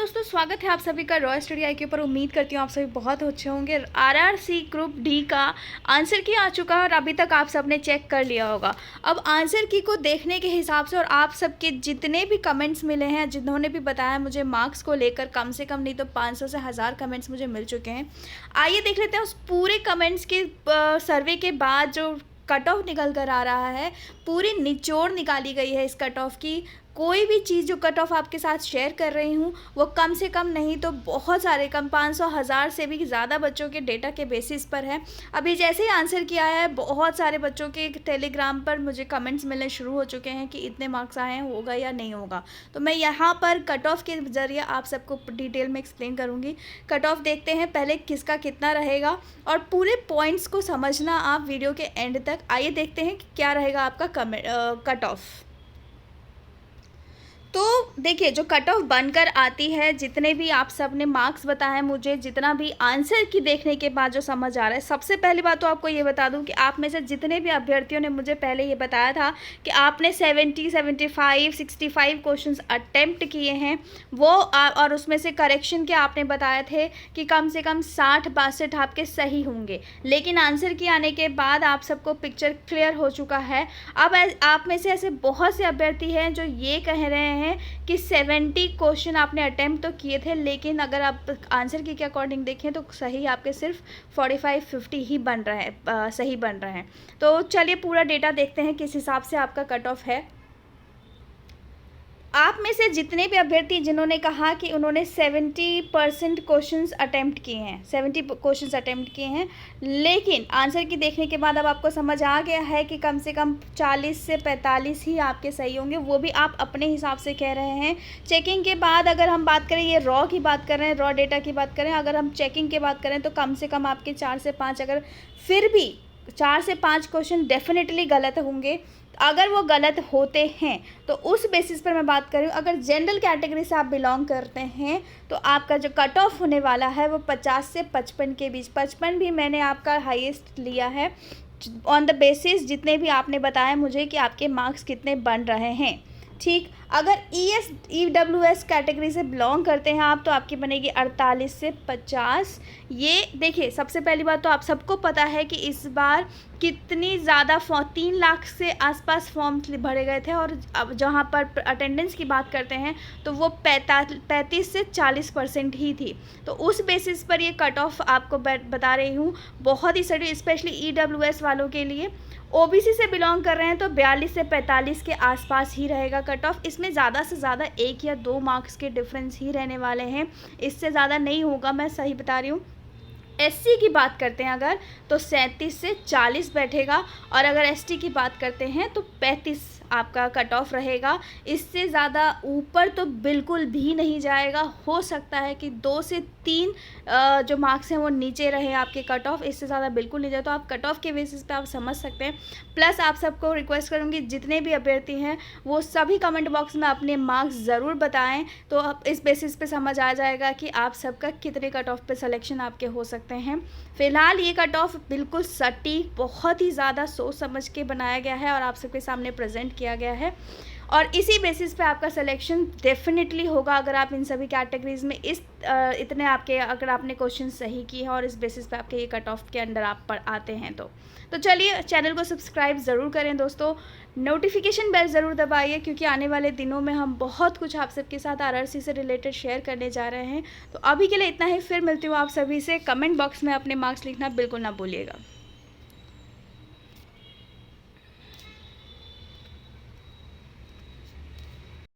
दोस्तों, स्वागत है आप सभी का रॉ स्टडी आई के ऊपर। उम्मीद करती हूँ आप सभी बहुत अच्छे होंगे। आरआरसी ग्रुप डी का आंसर की आ चुका है और अभी तक आप सबने चेक कर लिया होगा। अब आंसर की को देखने के हिसाब से और आप सबके जितने भी कमेंट्स मिले हैं, जिन्होंने भी बताया मुझे मार्क्स को लेकर, कम से कम नहीं तो 500 से 1000 कमेंट्स मुझे मिल चुके हैं। आइए देख लेते हैं उस पूरे कमेंट्स के सर्वे के बाद जो कट ऑफ निकल कर आ रहा है, पूरी निचोड़ निकाली गई है इस कट ऑफ की। कोई भी चीज़ जो कट ऑफ आपके साथ शेयर कर रही हूँ वो कम से कम नहीं तो बहुत सारे, कम 500 1000 से भी ज़्यादा बच्चों के डेटा के बेसिस पर है। अभी जैसे ही आंसर किया है, बहुत सारे बच्चों के टेलीग्राम पर मुझे कमेंट्स मिलने शुरू हो चुके हैं कि इतने मार्क्स आए हैं, होगा या नहीं होगा। तो मैं यहाँ पर कट ऑफ के ज़रिए आप सबको डिटेल में एक्सप्लेन करूँगी। कट ऑफ देखते हैं पहले किसका कितना रहेगा और पूरे पॉइंट्स को समझना आप वीडियो के एंड तक। आइए देखते हैं कि क्या रहेगा आपका कट ऑफ। तो देखिए, जो कट ऑफ बनकर आती है, जितने भी आप सब ने मार्क्स बताए मुझे, जितना भी आंसर की देखने के बाद जो समझ आ रहा है, सबसे पहली बात तो आपको ये बता दूं कि आप में से जितने भी अभ्यर्थियों ने मुझे पहले ये बताया था कि आपने 70, 75, 65 क्वेश्चंस अटेम्प्ट किए हैं वो और उसमें से करेक्शन के आपने बताए थे कि कम से कम 60-62 आपके सही होंगे। लेकिन आंसर की आने के बाद आप सबको पिक्चर क्लियर हो चुका है। अब आप में से ऐसे बहुत से अभ्यर्थी हैं जो ये कह रहे हैं कि 70 क्वेश्चन आपने अटेम्प्ट तो किए थे, लेकिन अगर आप आंसर की के अकॉर्डिंग देखें तो सही आपके सिर्फ 45-50 ही बन रहा है, सही बन रहे हैं। तो चलिए पूरा डेटा देखते हैं किस हिसाब से आपका कट ऑफ है। आप में से जितने भी अभ्यर्थी जिन्होंने कहा कि उन्होंने 70% क्वेश्चंस अटेम्प्ट किए हैं, 70 क्वेश्चंस अटेम्प्ट किए हैं, लेकिन आंसर की देखने के बाद अब आपको समझ आ गया है कि कम से कम 40 से 45 ही आपके सही होंगे, वो भी आप अपने हिसाब से कह रहे हैं। चेकिंग के बाद अगर हम बात करें, ये रॉ की बात कर रहे हैं, रॉ डेटा की बात करें, अगर हम चेकिंग की बात करें तो कम से कम आपके 4 से 5, अगर फिर भी 4 से 5 क्वेश्चन डेफिनेटली गलत होंगे। अगर वो गलत होते हैं तो उस बेसिस पर मैं बात कर रही हूँ, अगर जनरल कैटेगरी से आप बिलोंग करते हैं तो आपका जो कट ऑफ होने वाला है वो 50 से 55 के बीच। 55 भी मैंने आपका हाईएस्ट लिया है ऑन द बेसिस जितने भी आपने बताया मुझे कि आपके मार्क्स कितने बन रहे हैं। ठीक, अगर EWS कैटेगरी से बिलोंग करते हैं आप तो आपकी बनेगी 48 से 50। ये देखिए, सबसे पहली बात तो आप सबको पता है कि इस बार कितनी ज़्यादा 3 लाख से आसपास फॉर्म भरे गए थे और अब जहाँ पर अटेंडेंस की बात करते हैं तो वो 35 से 40% ही थी। तो उस बेसिस पर ये कट ऑफ आपको बता रही हूँ, बहुत ही सही, स्पेशली EWS वालों के लिए। OBC से बिलोंग कर रहे हैं तो 42 से 45 के आसपास ही रहेगा कट ऑफ। इसमें ज़्यादा से ज़्यादा 1 या 2 मार्क्स के डिफरेंस ही रहने वाले हैं, इससे ज़्यादा नहीं होगा, मैं सही बता रही हूँ। SC की बात करते हैं अगर तो 37 से 40 बैठेगा और अगर ST की बात करते हैं तो 35 आपका कट ऑफ रहेगा। इससे ज़्यादा ऊपर तो बिल्कुल भी नहीं जाएगा। हो सकता है कि 2 से 3 जो मार्क्स हैं वो नीचे रहे आपके कट ऑफ, इससे ज़्यादा बिल्कुल नहीं जाए। तो आप कट ऑफ के बेसिस पे आप समझ सकते हैं। प्लस आप सबको रिक्वेस्ट करूँगी, जितने भी अभ्यर्थी हैं वो सभी कमेंट बॉक्स में अपने मार्क्स ज़रूर बताएं, तो अब इस बेसिस पे समझ आ जाएगा कि आप सबका कितने कट ऑफ पे सिलेक्शन आपके हो सकते हैं। फ़िलहाल ये कट ऑफ बिल्कुल सटीक, बहुत ही ज़्यादा सोच समझ के बनाया गया है और आप सबके सामने प्रेजेंट किया गया है और इसी बेसिस पे आपका सिलेक्शन डेफिनेटली होगा अगर आप इन सभी कैटेगरीज़ में इतने आपके, अगर आपने क्वेश्चन सही किए हैं और इस बेसिस पे आपके ये कट ऑफ के अंडर आप पर आते हैं। तो चलिए चैनल को सब्सक्राइब ज़रूर करें दोस्तों, नोटिफिकेशन बेल ज़रूर दबाइए, क्योंकि आने वाले दिनों में हम बहुत कुछ आप सबके साथ RRC से रिलेटेड शेयर करने जा रहे हैं। तो अभी के लिए इतना ही, फिर मिलती हूँ आप सभी से। कमेंट बॉक्स में अपने मार्क्स लिखना बिल्कुल ना भूलिएगा।